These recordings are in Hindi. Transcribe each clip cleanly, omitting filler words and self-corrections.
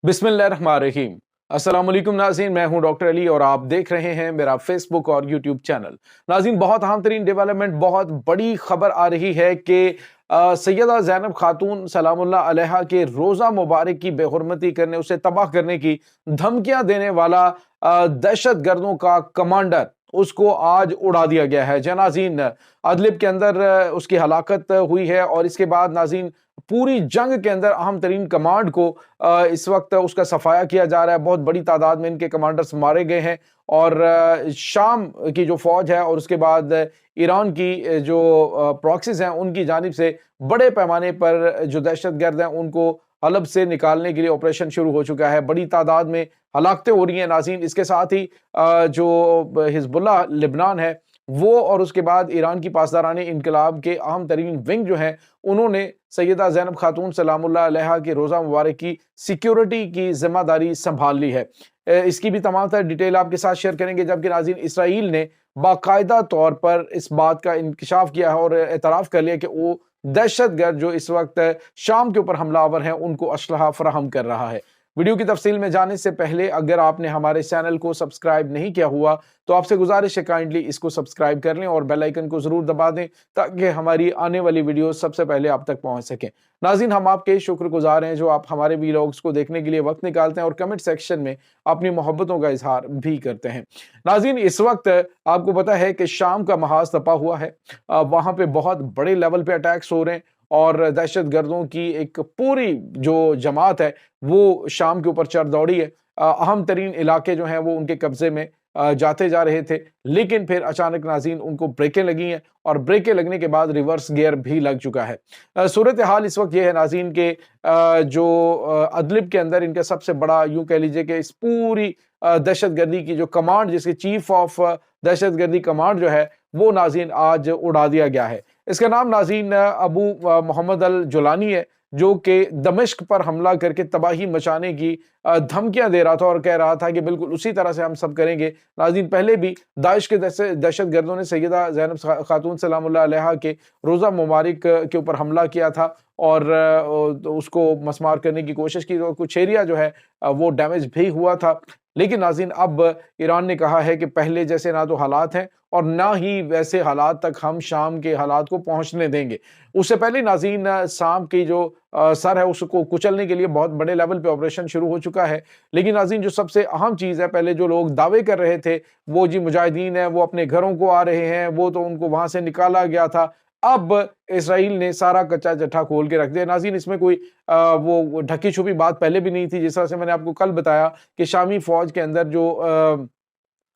बिस्मिल्लाहिर्रहमानिर्रहीम। अस्सलाम वालेकुम नाज़रीन, मैं हूं डॉक्टर अली और आप देख रहे हैं मेरा फेसबुक और यूट्यूब चैनल। नाज़रीन, बहुत अहम तरीन डेवलपमेंट, बहुत बड़ी खबर आ रही है कि सैयदा ज़ैनब खातून सलामुल्लाह अलैहा के रोज़ा मुबारक की बेहुरमती करने, उसे तबाह करने की धमकियां देने वाला दहशत गर्दों का कमांडर, उसको आज उड़ा दिया गया है। नाज़रीन, अदलिब के अंदर उसकी हलाकत हुई है और इसके बाद नाज़रीन पूरी जंग के अंदर अहम तरीन कमांड को इस वक्त उसका सफाया किया जा रहा है। बहुत बड़ी तादाद में इनके कमांडर्स मारे गए हैं और शाम की जो फौज है और उसके बाद ईरान की जो प्रॉक्सीज हैं उनकी जानिब से बड़े पैमाने पर जो दहशतगर्द हैं उनको हलब से निकालने के लिए ऑपरेशन शुरू हो चुका है। बड़ी तादाद में हलाकतें हो रही हैं नाज़रीन। इसके साथ ही जो हिजबुल्लाह लिबनान है वो और उसके बाद ईरान की पासदारानी इनकलाब के अहम तरीन विंग जो हैं उन्होंने सैयदा ज़ैनब खातून सलामुल्लाह अलैहा के रोज़ा मुबारक की सिक्योरिटी की जिम्मेदारी संभाल ली है। इसकी भी तमाम तरह डिटेल आपके साथ शेयर करेंगे। जबकि नाज़रीन, इसराइल ने बाकायदा तौर पर इस बात का इंकशाफ किया है और एतराफ़ कर लिया कि वो दहशतगर्द जो इस वक्त शाम के ऊपर हमलावर हैं उनको असलहा फराहम कर रहा है। वीडियो की तफसील में जाने से पहले अगर आपने हमारे चैनल को सब्सक्राइब नहीं किया हुआ तो आपसे गुजारिश है काइंडली इसको सब्सक्राइब कर लें और बेल आइकन को जरूर दबा दें ताकि हमारी आने वाली वीडियो सबसे पहले आप तक पहुंच सकें। नाज़रीन, हम आपके शुक्रगुजार हैं जो आप हमारे वीडियोस को देखने के लिए वक्त निकालते हैं और कमेंट सेक्शन में अपनी मोहब्बतों का इजहार भी करते हैं। नाज़रीन, इस वक्त आपको पता है कि शाम का महाज तपा हुआ है। वहां पे बहुत बड़े लेवल पे अटैक्स हो रहे हैं और दहशत गर्दों की एक पूरी जो जमात है वो शाम के ऊपर चढ़ दौड़ी है। अहम तरीन इलाके जो हैं वो उनके कब्जे में जाते जा रहे थे, लेकिन फिर अचानक नाज़रीन उनको ब्रेकें लगी हैं और ब्रेकें लगने के बाद रिवर्स गियर भी लग चुका है। सूरत हाल इस वक्त ये है नाज़रीन के जो अदलिब के अंदर इनका सबसे बड़ा यूं कह लीजिए कि इस पूरी दहशतगर्दी की जो कमांड, जिसके चीफ ऑफ दहशतगर्दी कमांड जो है वो नाज़रीन आज उड़ा दिया गया है। इसका नाम नाज़रीन अबू मोहम्मद अल जुलानी है, जो कि दमिश्क पर हमला करके तबाही मचाने की धमकियां दे रहा था और कह रहा था कि बिल्कुल उसी तरह से हम सब करेंगे। नाज़रीन, पहले भी दाइश के दहशत गर्दों ने सैयदा ज़ैनब खातून सलामुल्लाह अलैहा के रोज़ा मुबारक के ऊपर हमला किया था और उसको मसमार करने की कोशिश की तो कुछ एरिया जो है वो डैमेज भी हुआ था। लेकिन नाज़रीन, अब ईरान ने कहा है कि पहले जैसे ना तो हालात हैं और ना ही वैसे हालात तक हम शाम के हालात को पहुंचने देंगे। उससे पहले नाज़रीन, शाम की जो सर है उसको कुचलने के लिए बहुत बड़े लेवल पे ऑपरेशन शुरू हो चुका है। लेकिन नाज़रीन, जो सबसे अहम चीज़ है, पहले जो लोग दावे कर रहे थे वो जी मुजाहिदीन है, वो अपने घरों को आ रहे हैं, वो तो उनको वहां से निकाला गया था। अब इसराइल ने सारा कच्चा चट्टा खोल के रख दिया। नाज़रीन, इसमें कोई वो ढकी छुपी बात पहले भी नहीं थी। जिस तरह से मैंने आपको कल बताया कि शामी फौज के अंदर जो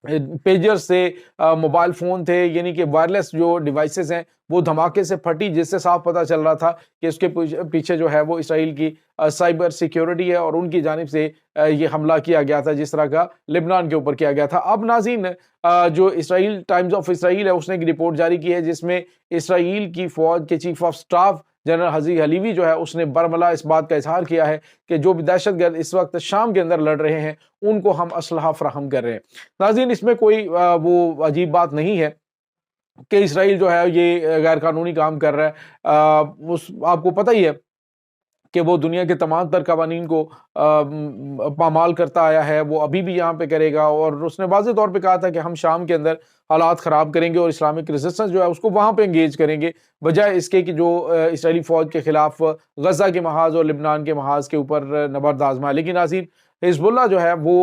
पेजर से मोबाइल फोन थे, यानी कि वायरलेस जो डिवाइसेस हैं वो धमाके से फटी, जिससे साफ पता चल रहा था कि उसके पीछे जो है वो इसराइल की साइबर सिक्योरिटी है और उनकी जानिब से ये हमला किया गया था जिस तरह का लिबनान के ऊपर किया गया था। अब नाज़रीन, जो इसराइल टाइम्स ऑफ इसराइल है उसने एक रिपोर्ट जारी की है जिसमें इसराइल की फौज के चीफ ऑफ स्टाफ जनरल हजी हलीवी जो है उसने बरमला इस बात का इजहार किया है कि जो भी दहशतगर्द इस वक्त शाम के अंदर लड़ रहे हैं उनको हम असलहा फराहम कर रहे हैं। नाज़रीन, इसमें कोई वो अजीब बात नहीं है कि इसराइल जो है ये गैर कानूनी काम कर रहा है। उस आपको पता ही है कि वो दुनिया के तमाम तर कवानीन को पामाल करता आया है, वो अभी भी यहाँ पे करेगा और उसने वाज़ेह तौर पे कहा था कि हम शाम के अंदर हालात ख़राब करेंगे और इस्लामिक रेजिस्टेंस जो है उसको वहाँ पे एंगेज करेंगे, बजाय इसके कि जो इसराइली फ़ौज के ख़िलाफ़ गज़ा के महाज और लिबनान के महाज के ऊपर नबर्द आज़माए। लेकिन नाज़रीन, हिज़्बुल्लाह जो है वो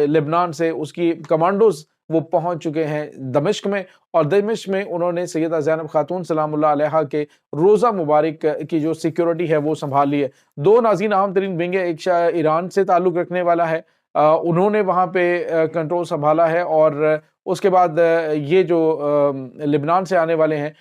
लिबनान से उसकी कमांडोज़ वो पहुंच चुके हैं दमिश्क में और दमिश्क में उन्होंने सैयदा ज़ैनब खातून सलामुल्लाह अलैहा के रोज़ा मुबारक की जो सिक्योरिटी है वो संभाल ली है। दो नाज़रीन अहम तरीन विंग है, एक ईरान से ताल्लुक़ रखने वाला है, उन्होंने वहाँ पे कंट्रोल संभाला है और उसके बाद ये जो लिबनान से आने वाले हैं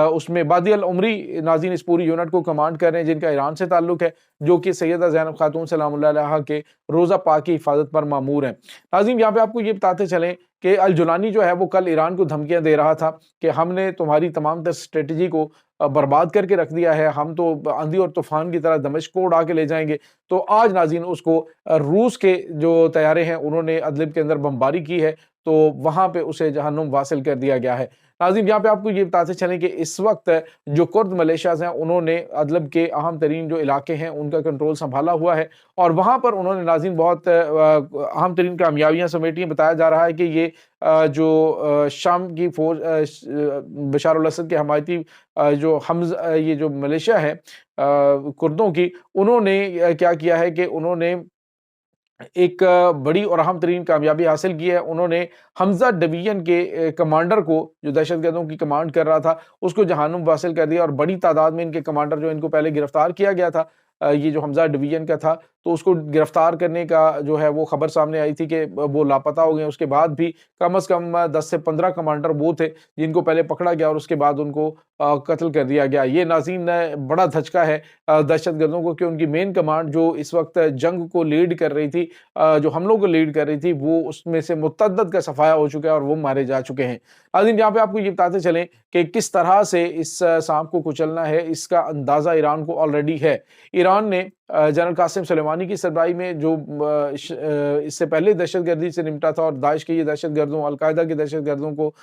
उसमें बादी अल उमरी नाज़रीन इस पूरी यूनिट को कमांड कर रहे हैं जिनका ईरान से ताल्लुक़ है, जो कि सैयदा ज़ैनब खातून सलामुल्लाह अलैहा के रोज़ा पाक की हिफाजत पर मामूर हैं। नाज़रीन, यहाँ पे आपको ये बताते चलें कि अल जुलानी जो है वो कल ईरान को धमकियां दे रहा था कि हमने तुम्हारी तमाम तर स्ट्रेटजी को बर्बाद करके रख दिया है, हम तो आंधी और तूफान की तरह दमिश्क को उड़ा के ले जाएंगे। तो आज नाज़रीन उसको रूस के जो तैयारे हैं उन्होंने अदलिब के अंदर बमबारी की है, तो वहां पे उसे जहन्नुम वासिल कर दिया गया है। नाज़रीन यहाँ पे आपको ये बताते चलें कि इस वक्त जो कुर्द मलेशियाज हैं उन्होंने अदलब के अहम तरीन जो इलाके हैं उनका कंट्रोल संभाला हुआ है और वहाँ पर उन्होंने नाज़रीन बहुत अहम तरीन कामयाबियाँ समेटी हैं। बताया जा रहा है कि ये जो शाम की फौज बशार अल असद के हमायती जो ये जो मलेशिया है कुर्दों की, उन्होंने क्या किया है कि उन्होंने एक बड़ी और अहम तरीन कामयाबी हासिल की है। उन्होंने हमज़ा डिवीज़न के कमांडर को, जो दहशतगर्दों की कमांड कर रहा था, उसको जहानुम हासिल कर दिया और बड़ी तादाद में इनके कमांडर जो इनको पहले गिरफ्तार किया गया था, ये जो हमज़ा डिवीज़न का था, तो उसको गिरफ्तार करने का जो है वो खबर सामने आई थी कि वो लापता हो गए। उसके बाद भी कम से कम 10 से 15 कमांडर वो थे जिनको पहले पकड़ा गया और उसके बाद उनको कत्ल कर दिया गया। ये नाज़रीन बड़ा धचका है दहशतगर्दों को कि उनकी मेन कमांड जो इस वक्त जंग को लीड कर रही थी, जो हमलों को लीड कर रही थी, वो उसमें से मुतअद्दिद का सफाया हो चुका है और वो मारे जा चुके हैं। नाज़रीन यहाँ पे आपको ये बताते चलें कि किस तरह से इस सांप को कुचलना है, इसका अंदाज़ा ईरान को ऑलरेडी है। ईरान ने जनरल कासिम सुलेमानी की सरबराही में जो इससे पहले दहशतगर्दी से निपटा था और दाइश के ये दहशतगर्दों, अल-कायदा के दहशतगर्दों को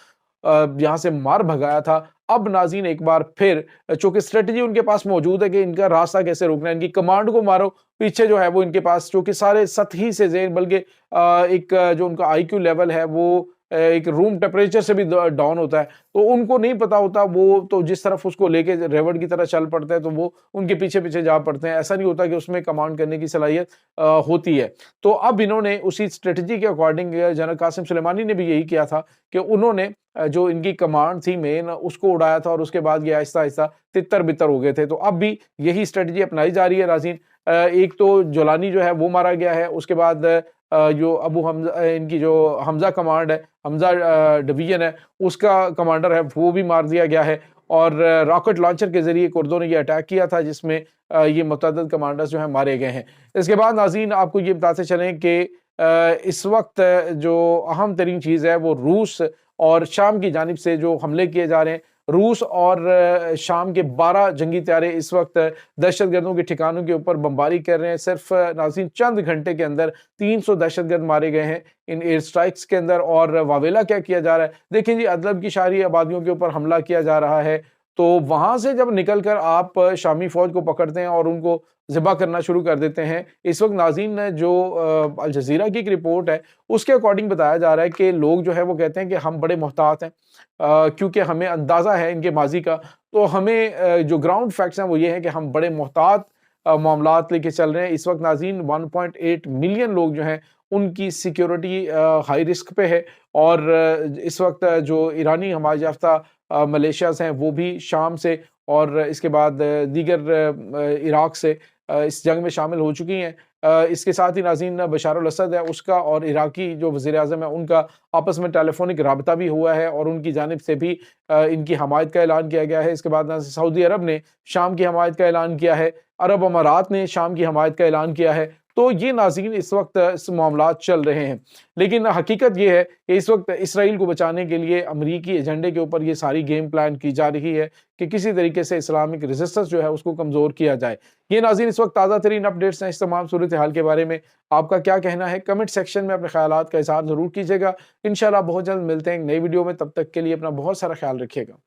यहाँ से मार भगाया था। अब नाज़रीन एक बार फिर चूँकि स्ट्रैटेजी उनके पास मौजूद है कि इनका रास्ता कैसे रोकना है, इनकी कमांड को मारो, पीछे जो है वो इनके पास चूँकि सारे सतही से ज़ेर, बल्कि एक जो उनका आईक्यू लेवल है वो एक रूम टेम्परेचर से भी डाउन होता है, तो उनको नहीं पता होता, वो तो जिस तरफ उसको लेके रेवट की तरह चल पड़ते हैं, तो वो उनके पीछे-पीछे जा पड़ते हैं। ऐसा नहीं होता कि उसमें कमांड करने की सलाहियत होती है। तो अब इन्होंने उसी स्ट्रैटेजी के अकॉर्डिंग जनरल कासिम सुलेमानी ने भी यही किया था कि उन्होंने जो इनकी कमांड थी मेन, उसको उड़ाया था और उसके बाद ये आहिस्ता-आहिस्ता तितर-बितर हो गए थे। तो अब भी यही स्ट्रैटेजी अपनाई जा रही है नाज़रीन। एक तो जोलानी जो है वो मारा गया है, उसके बाद जो अबू हमज़ा इनकी जो हमज़ा कमांड है, हमज़ा डिवीज़न है, उसका कमांडर है, वो भी मार दिया गया है और रॉकेट लॉन्चर के ज़रिए कुर्दों ने ये अटैक किया था जिसमें ये मुतअद्दिद कमांडर्स जो हैं मारे गए हैं। इसके बाद नाज़रीन आपको ये बताते चलें कि इस वक्त जो अहम तरीन चीज़ है वो रूस और शाम की जानिब से जो हमले किए जा रहे हैं, रूस और शाम के 12 जंगी तैयारे इस वक्त दहशतगर्दों के ठिकानों के ऊपर बमबारी कर रहे हैं। सिर्फ नाज़रीन चंद घंटे के अंदर 300 दहशतगर्द मारे गए हैं इन एयर स्ट्राइक्स के अंदर। और वावेला क्या किया जा रहा है, देखिए जी, अदलब की शहरी आबादियों के ऊपर हमला किया जा रहा है, तो वहां से जब निकलकर आप शामी फौज को पकड़ते हैं और उनको ज़िबा करना शुरू कर देते हैं। इस वक्त नाज़रीन जो अल जज़ीरा की एक रिपोर्ट है, उसके अकॉर्डिंग बताया जा रहा है कि लोग जो है वो कहते हैं कि हम बड़े मोहतात हैं, क्योंकि हमें अंदाज़ा है इनके माजी का, तो हमें जो ग्राउंड फैक्ट्स हैं वो ये हैं कि हम बड़े मोहतात मामलात लेके चल रहे हैं। इस वक्त नाज़रीन 1.8 मिलियन लोग जो हैं उनकी सिक्योरिटी हाई रिस्क पे है और इस वक्त जो ईरानी हमारे याफ्ता मलेशियाज़ हैं वो भी शाम से और इसके बाद दीगर इराक से इस जंग में शामिल हो चुकी हैं। इसके साथ ही नाज़रीन बशार अल असद है, उसका और इराकी जो वज़ीर-ए-आज़म है उनका आपस में टेलीफ़ोनिक राब्ता भी हुआ है और उनकी जानिब से भी इनकी हमायत का ऐलान किया गया है। इसके बाद सऊदी अरब ने शाम की हमायत का ऐलान किया है, अरब अमारात ने शाम की हमायत का ऐलान किया है। तो ये नाज़रीन इस वक्त इस मामलात चल रहे हैं। लेकिन हकीकत ये है कि इस वक्त इसराइल को बचाने के लिए अमरीकी एजेंडे के ऊपर ये सारी गेम प्लान की जा रही है कि किसी तरीके से इस्लामिक रेजिस्टेंस जो है उसको कमज़ोर किया जाए। ये नाज़रीन इस वक्त ताज़ा तरीन अपडेट्स हैं इस तमाम सूरत हाल के बारे में। आपका क्या कहना है? कमेंट सेक्शन में अपने ख़यालात का इज़हार ज़रूर कीजिएगा। इंशाअल्लाह बहुत जल्द मिलते हैं एक नई वीडियो में, तब तक के लिए अपना बहुत सारा ख़्याल रखिएगा।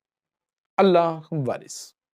अल्लाह वारिस।